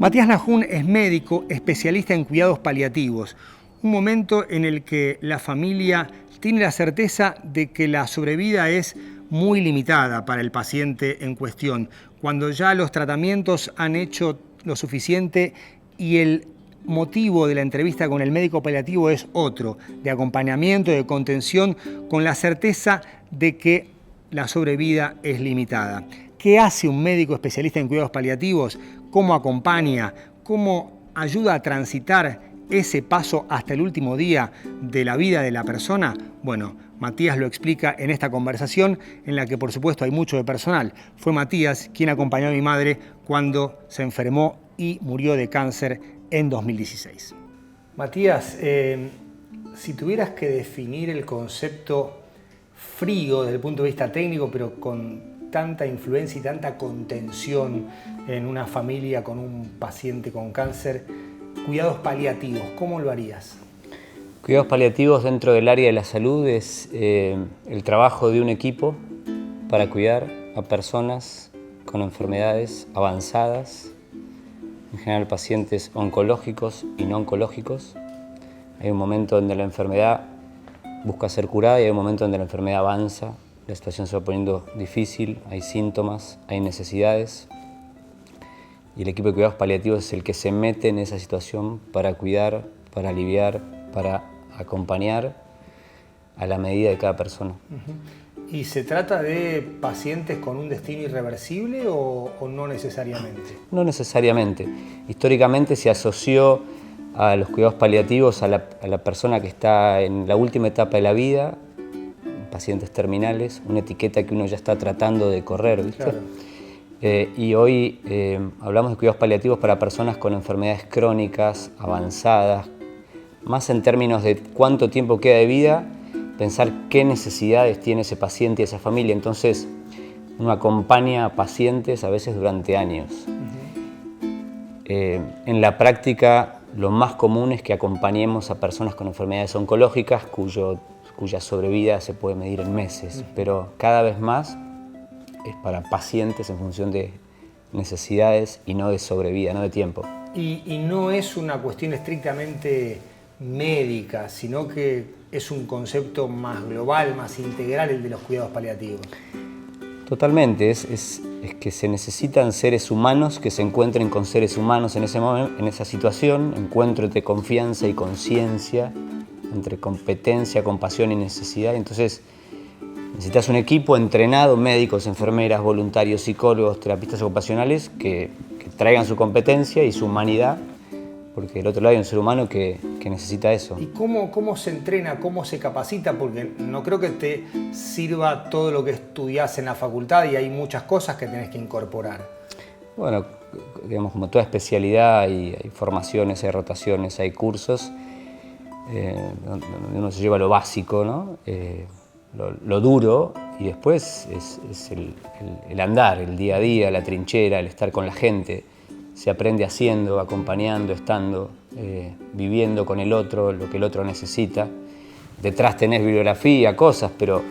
Matías Najún es médico, especialista en cuidados paliativos, un momento en el que la familia tiene la certeza de que la sobrevida es muy limitada para el paciente en cuestión, cuando ya los tratamientos han hecho lo suficiente y el motivo de la entrevista con el médico paliativo es otro, de acompañamiento, de contención, con la certeza de que la sobrevida es limitada. ¿Qué hace un médico especialista en cuidados paliativos? ¿Cómo acompaña? ¿Cómo ayuda a transitar ese paso hasta el último día de la vida de la persona? Bueno, Matías lo explica en esta conversación en la que por supuesto hay mucho de personal. Fue Matías quien acompañó a mi madre cuando se enfermó y murió de cáncer en 2016. Matías, si tuvieras que definir el concepto frío desde el punto de vista técnico, pero con tanta influencia y tanta contención en una familia con un paciente con cáncer, cuidados paliativos, ¿cómo lo harías? Cuidados paliativos dentro del área de la salud es el trabajo de un equipo para cuidar a personas con enfermedades avanzadas, en general pacientes oncológicos y no oncológicos. Hay un momento donde la enfermedad busca ser curada y hay un momento donde la enfermedad avanza, la situación se va poniendo difícil, hay síntomas, hay necesidades. Y el equipo de cuidados paliativos es el que se mete en esa situación para cuidar, para aliviar, para acompañar a la medida de cada persona. ¿Y se trata de pacientes con un destino irreversible o no necesariamente? No necesariamente. Históricamente se asoció a los cuidados paliativos a la persona que está en la última etapa de la vida, pacientes terminales, una etiqueta que uno ya está tratando de correr, ¿viste? Claro. Y hoy hablamos de cuidados paliativos para personas con enfermedades crónicas, avanzadas, más en términos de cuánto tiempo queda de vida, pensar qué necesidades tiene ese paciente y esa familia. Entonces, uno acompaña a pacientes a veces durante años. En la práctica, lo más común es que acompañemos a personas con enfermedades oncológicas cuya sobrevida se puede medir en meses, pero cada vez más es para pacientes en función de necesidades y no de sobrevida, no de tiempo. Y no es una cuestión estrictamente médica, sino que es un concepto más global, más integral el de los cuidados paliativos. Totalmente, es que se necesitan seres humanos que se encuentren con seres humanos en ese momento, en esa situación, encuentro entre confianza y conciencia, entre competencia, compasión y necesidad. Entonces necesitas un equipo entrenado, médicos, enfermeras, voluntarios, psicólogos, terapistas ocupacionales que traigan su competencia y su humanidad, porque del otro lado hay un ser humano que necesita eso. ¿Y cómo se entrena, cómo se capacita? Porque no creo que te sirva todo lo que estudias en la facultad y hay muchas cosas que tenés que incorporar. Bueno, digamos, como toda especialidad hay formaciones, hay rotaciones, hay cursos donde uno se lleva lo básico, ¿no? Lo duro, y después es el andar, el día a día, la trinchera, el estar con la gente. Se aprende haciendo, acompañando, estando, viviendo con el otro, lo que el otro necesita. Detrás tenés bibliografía, cosas, pero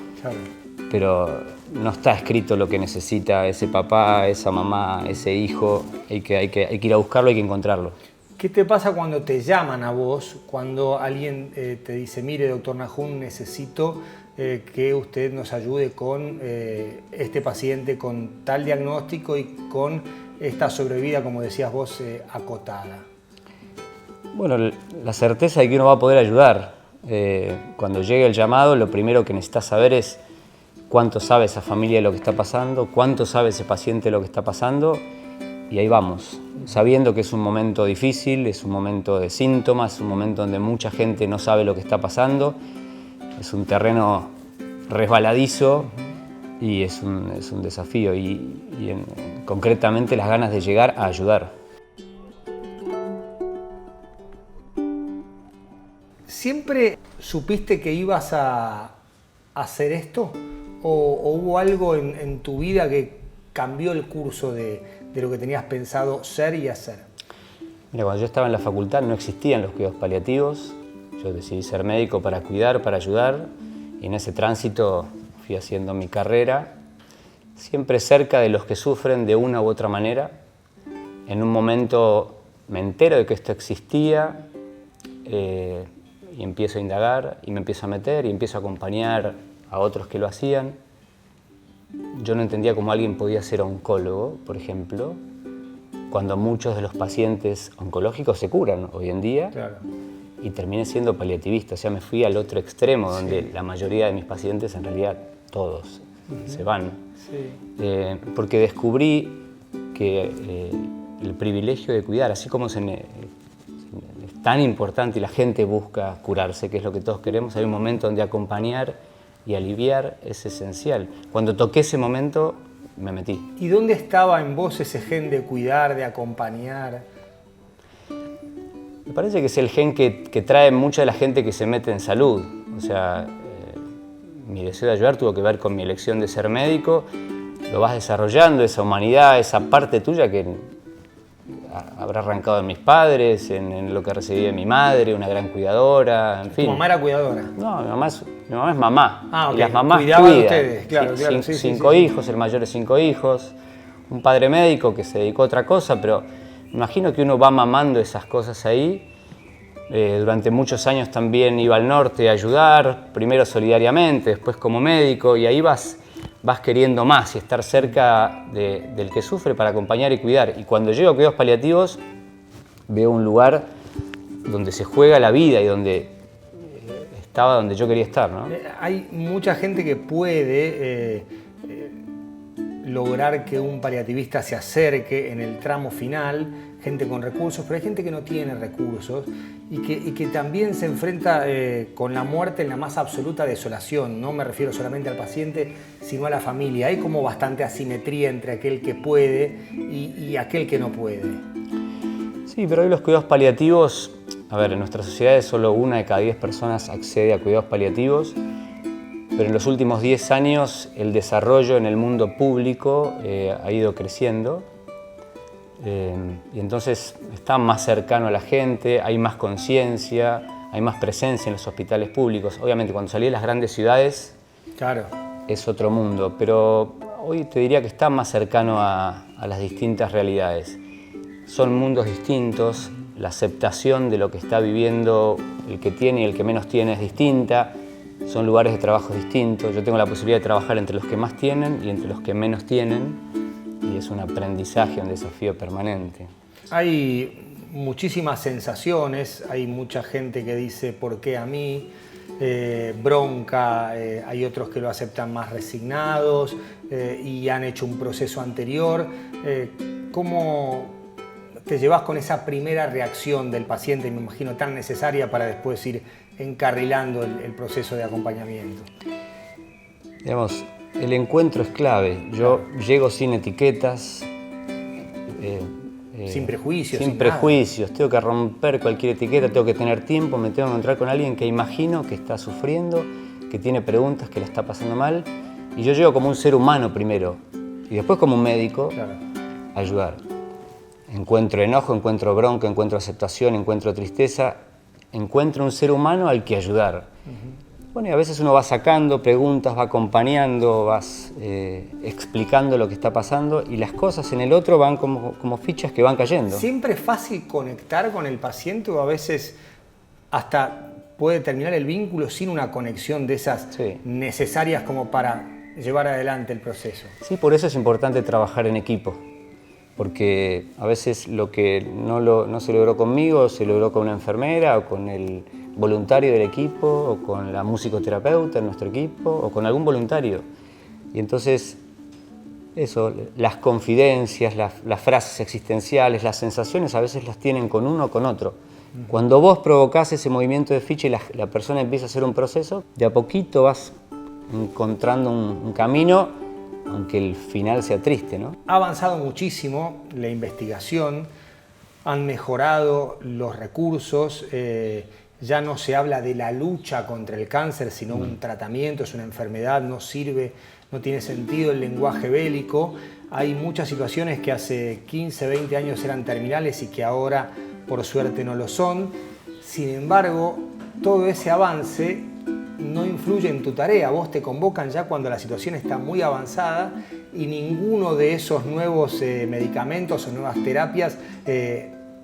no está escrito lo que necesita ese papá, esa mamá, ese hijo. Hay que ir a buscarlo, hay que encontrarlo. ¿Qué te pasa cuando te llaman a vos, cuando alguien te dice, mire, doctor Najún, necesito que usted nos ayude con este paciente con tal diagnóstico y con esta sobrevida, como decías vos, acotada? Bueno, la certeza de que uno va a poder ayudar. Cuando llegue el llamado, lo primero que necesitas saber es cuánto sabe esa familia de lo que está pasando, cuánto sabe ese paciente de lo que está pasando, y ahí vamos, sabiendo que es un momento difícil, es un momento de síntomas, es un momento donde mucha gente no sabe lo que está pasando, es un terreno resbaladizo y es un desafío concretamente las ganas de llegar a ayudar. ¿Siempre supiste que ibas a hacer esto? ¿O hubo algo en tu vida que cambió el curso de lo que tenías pensado ser y hacer? Mira, cuando yo estaba en la facultad no existían los cuidados paliativos. Yo decidí ser médico para cuidar, para ayudar, y en ese tránsito fui haciendo mi carrera, siempre cerca de los que sufren de una u otra manera, en un momento me entero de que esto existía y empiezo a indagar y me empiezo a meter y empiezo a acompañar a otros que lo hacían. Yo no entendía cómo alguien podía ser oncólogo, por ejemplo, cuando muchos de los pacientes oncológicos se curan hoy en día. Claro. Y terminé siendo paliativista, o sea, me fui al otro extremo, donde la mayoría de mis pacientes, en realidad todos, se van. Sí. Porque descubrí que el privilegio de cuidar, así como es tan importante y la gente busca curarse, que es lo que todos queremos, hay un momento donde acompañar y aliviar es esencial. Cuando toqué ese momento, me metí. ¿Y dónde estaba en vos ese gen de cuidar, de acompañar? Me parece que es el gen que trae mucha de la gente que se mete en salud. O sea, mi deseo de ayudar tuvo que ver con mi elección de ser médico. Lo vas desarrollando, esa humanidad, esa parte tuya que habrá arrancado en mis padres, en lo que recibí de mi madre, una gran cuidadora, en fin. ¿Tu mamá era cuidadora? No, mi mamá es mamá. Ah, okay. Y las mamás cuidaban cuidan. Ustedes, claro, claro. Cinco hijos, el mayor de 5 hijos. Un padre médico que se dedicó a otra cosa, pero me imagino que uno va mamando esas cosas ahí. Durante muchos años también iba al norte a ayudar, primero solidariamente, después como médico, y ahí vas queriendo más y estar cerca del que sufre para acompañar y cuidar. Y cuando llego a cuidados paliativos, veo un lugar donde se juega la vida y donde estaba donde yo quería estar, ¿no? Hay mucha gente que puede lograr que un paliativista se acerque en el tramo final, gente con recursos, pero hay gente que no tiene recursos y que también se enfrenta con la muerte en la más absoluta desolación. No me refiero solamente al paciente, sino a la familia. Hay como bastante asimetría entre aquel que puede y aquel que no puede. Sí, pero hoy los cuidados paliativos, a ver, en nuestra sociedad solo 1 de cada 10 personas accede a cuidados paliativos, pero en los últimos 10 años el desarrollo en el mundo público ha ido creciendo. Y entonces está más cercano a la gente, hay más conciencia, hay más presencia en los hospitales públicos. Obviamente cuando salí de las grandes ciudades claro, es otro mundo, pero hoy te diría que está más cercano a las distintas realidades. Son mundos distintos, la aceptación de lo que está viviendo el que tiene y el que menos tiene es distinta, son lugares de trabajo distintos. Yo tengo la posibilidad de trabajar entre los que más tienen y entre los que menos tienen. Y es un aprendizaje, un desafío permanente. Hay muchísimas sensaciones, hay mucha gente que dice ¿por qué a mí? Bronca, hay otros que lo aceptan más resignados y han hecho un proceso anterior. ¿Cómo te llevas con esa primera reacción del paciente, me imagino tan necesaria para después ir encarrilando el proceso de acompañamiento? Digamos, el encuentro es clave. Yo llego sin etiquetas. Sin prejuicios. Sin prejuicios. Tengo que romper cualquier etiqueta, tengo que tener tiempo, me tengo que encontrar con alguien que imagino que está sufriendo, que tiene preguntas, que le está pasando mal. Y yo llego como un ser humano primero y después como un médico a ayudar. Encuentro enojo, encuentro bronca, encuentro aceptación, encuentro tristeza. Encuentro un ser humano al que ayudar. Bueno, y a veces uno va sacando preguntas, va acompañando, vas explicando lo que está pasando y las cosas en el otro van como fichas que van cayendo. ¿Siempre es fácil conectar con el paciente o a veces hasta puede terminar el vínculo sin una conexión de esas necesarias como para llevar adelante el proceso? Sí, por eso es importante trabajar en equipo, porque a veces lo que no se logró conmigo se logró con una enfermera o con el voluntario del equipo o con la musicoterapeuta en nuestro equipo o con algún voluntario. Y entonces eso, las confidencias, las frases existenciales, las sensaciones a veces las tienen con uno o con otro. Cuando vos provocás ese movimiento de ficha y la persona empieza a hacer un proceso, de a poquito vas encontrando un camino, aunque el final sea triste, ¿no? Ha avanzado muchísimo la investigación, han mejorado los recursos, ya no se habla de la lucha contra el cáncer, sino un tratamiento, es una enfermedad, no sirve, no tiene sentido el lenguaje bélico. Hay muchas situaciones que hace 15, 20 años eran terminales y que ahora, por suerte, no lo son. Sin embargo, todo ese avance no influye en tu tarea. Vos te convocan ya cuando la situación está muy avanzada y ninguno de esos nuevos medicamentos o nuevas terapias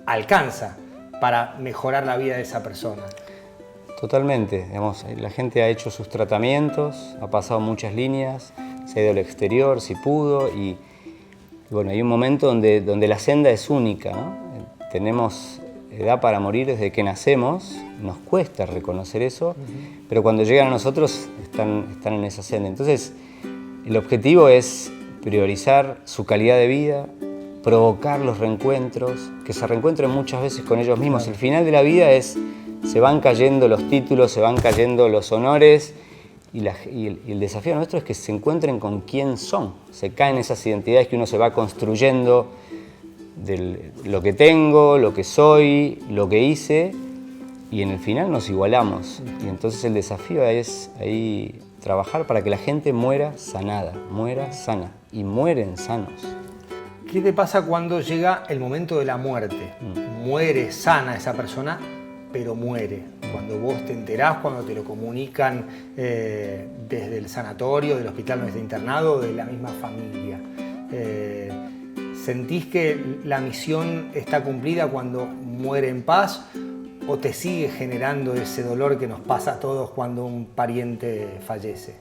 alcanza para mejorar la vida de esa persona. Totalmente, digamos, la gente ha hecho sus tratamientos, ha pasado muchas líneas, se ha ido al exterior si pudo y bueno, hay un momento donde la senda es única, ¿no? Tenemos edad para morir desde que nacemos, nos cuesta reconocer eso, pero cuando llegan a nosotros están en esa senda. Entonces, el objetivo es priorizar su calidad de vida, provocar los reencuentros, que se reencuentren muchas veces con ellos mismos. El final de la vida es, se van cayendo los títulos, se van cayendo los honores y el desafío nuestro es que se encuentren con quién son. Se caen esas identidades que uno se va construyendo de lo que tengo, lo que soy, lo que hice y en el final nos igualamos. Y entonces el desafío es ahí trabajar para que la gente muera sanada, muera sana y mueren sanos. ¿Qué te pasa cuando llega el momento de la muerte? Muere sana esa persona, pero muere. Cuando vos te enterás, cuando te lo comunican desde el sanatorio, del hospital donde está internado, de la misma familia. ¿Sentís que la misión está cumplida cuando muere en paz o te sigue generando ese dolor que nos pasa a todos cuando un pariente fallece?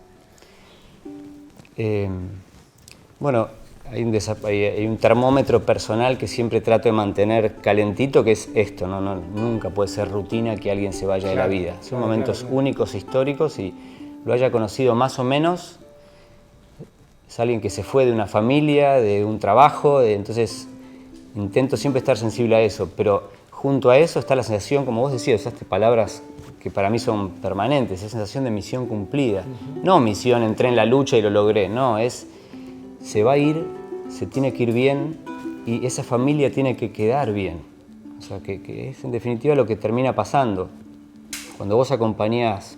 Bueno, hay un termómetro personal que siempre trato de mantener calentito, que es esto, ¿no? Nunca puede ser rutina que alguien se vaya de la vida. Son momentos únicos, históricos, y lo haya conocido más o menos, es alguien que se fue de una familia, de un trabajo, entonces intento siempre estar sensible a eso, pero junto a eso está la sensación, como vos decías, usaste palabras que para mí son permanentes, esa sensación de misión cumplida. No misión, entré en la lucha y lo logré, no, se va a ir, se tiene que ir bien y esa familia tiene que quedar bien. O sea, que es en definitiva lo que termina pasando. Cuando vos acompañás,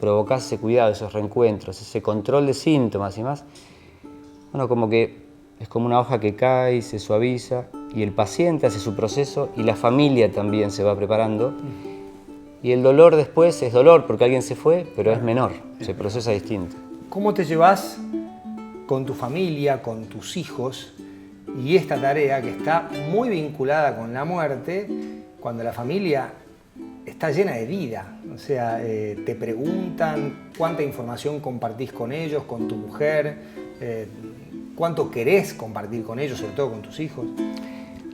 provocás ese cuidado, esos reencuentros, ese control de síntomas y más, bueno, como que es como una hoja que cae y se suaviza y el paciente hace su proceso y la familia también se va preparando. Y el dolor después es dolor porque alguien se fue, pero es menor, se procesa distinto. ¿Cómo te llevas con tu familia, con tus hijos y esta tarea que está muy vinculada con la muerte cuando la familia está llena de vida? O sea, te preguntan cuánta información compartís con ellos, con tu mujer, cuánto querés compartir con ellos, sobre todo con tus hijos.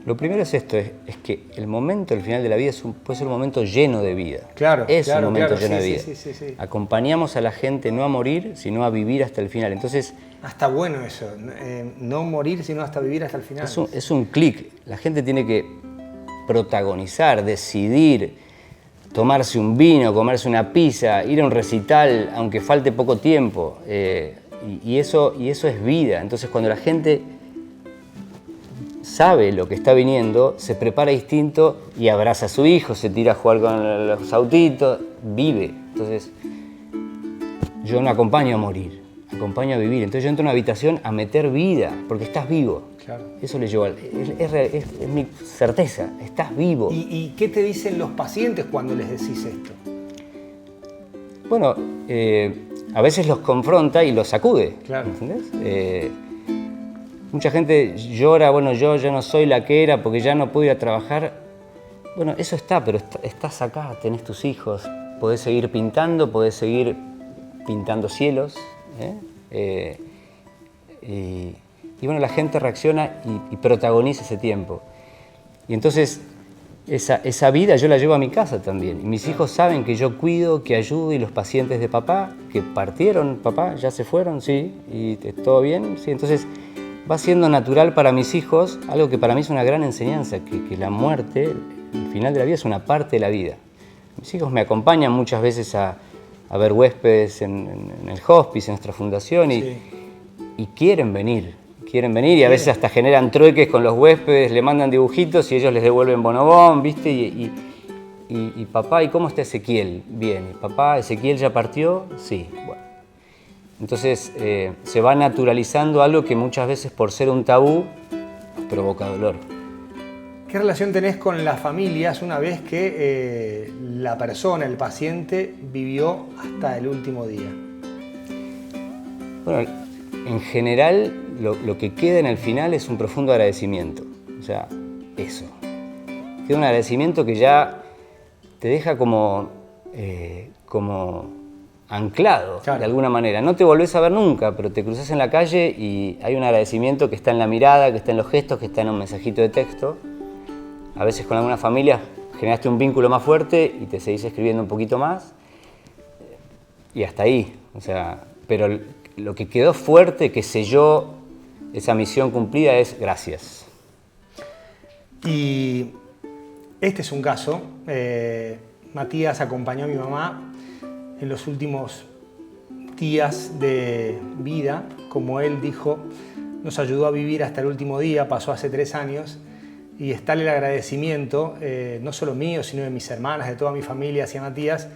Lo primero es esto, es que el momento, el final de la vida puede ser un momento lleno de vida. Claro, un momento lleno de vida. Sí. Acompañamos a la gente no a morir, sino a vivir hasta el final. Entonces, está bueno eso, no morir, sino hasta vivir hasta el final. Es un clic. La gente tiene que protagonizar, decidir, tomarse un vino, comerse una pizza, ir a un recital, aunque falte poco tiempo. Y eso es vida. Entonces, cuando la gente sabe lo que está viniendo, se prepara distinto y abraza a su hijo, se tira a jugar con los autitos, vive. Entonces, yo no acompaño a morir, acompaño a vivir. Entonces yo entro en una habitación a meter vida, porque estás vivo. Claro. Eso le llevo, es mi certeza, estás vivo. ¿Y qué te dicen los pacientes cuando les decís esto? Bueno, a veces los confronta y los sacude, claro. ¿Entendés? Mucha gente llora, bueno, yo ya no soy la que era porque ya no puedo ir a trabajar. Bueno, eso está, pero estás acá, tenés tus hijos, podés seguir pintando, podés seguir pintando cielos. Y bueno, la gente reacciona y protagoniza ese tiempo. Y entonces esa vida yo la llevo a mi casa también. Y mis hijos saben que yo cuido, que ayudo, y los pacientes de papá, que partieron, papá, ya se fueron, sí, y todo bien, sí. Entonces va siendo natural para mis hijos, algo que para mí es una gran enseñanza, que la muerte, el final de la vida, es una parte de la vida. Mis hijos me acompañan muchas veces a ver huéspedes en el hospice, en nuestra fundación, y quieren venir y a veces hasta generan trueques con los huéspedes, le mandan dibujitos y ellos les devuelven bonobón, ¿viste? Y papá, ¿y cómo está Ezequiel? Bien. ¿Y papá, Ezequiel ya partió? Sí. Bueno. Entonces se va naturalizando algo que muchas veces por ser un tabú provoca dolor. ¿Qué relación tenés con las familias una vez que la persona, el paciente, vivió hasta el último día? Bueno, en general lo que queda en el final es un profundo agradecimiento. O sea, eso. queda un agradecimiento que ya te deja como anclado, claro, de alguna manera. No te volvés a ver nunca, pero te cruzás en la calle y hay un agradecimiento que está en la mirada, que está en los gestos, que está en un mensajito de texto. A veces con alguna familia generaste un vínculo más fuerte y te seguís escribiendo un poquito más. Y hasta ahí. O sea, pero lo que quedó fuerte, que selló esa misión cumplida, es gracias. Y este es un caso. Matías acompañó a mi mamá en los últimos días de vida. Como él dijo, nos ayudó a vivir hasta el último día, pasó hace 3 años. Y es tal el agradecimiento, no solo mío, sino de mis hermanas, de toda mi familia hacia Matías,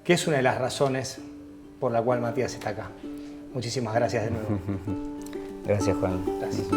que es una de las razones por la cual Matías está acá. Muchísimas gracias de nuevo. Gracias, Juan. Gracias.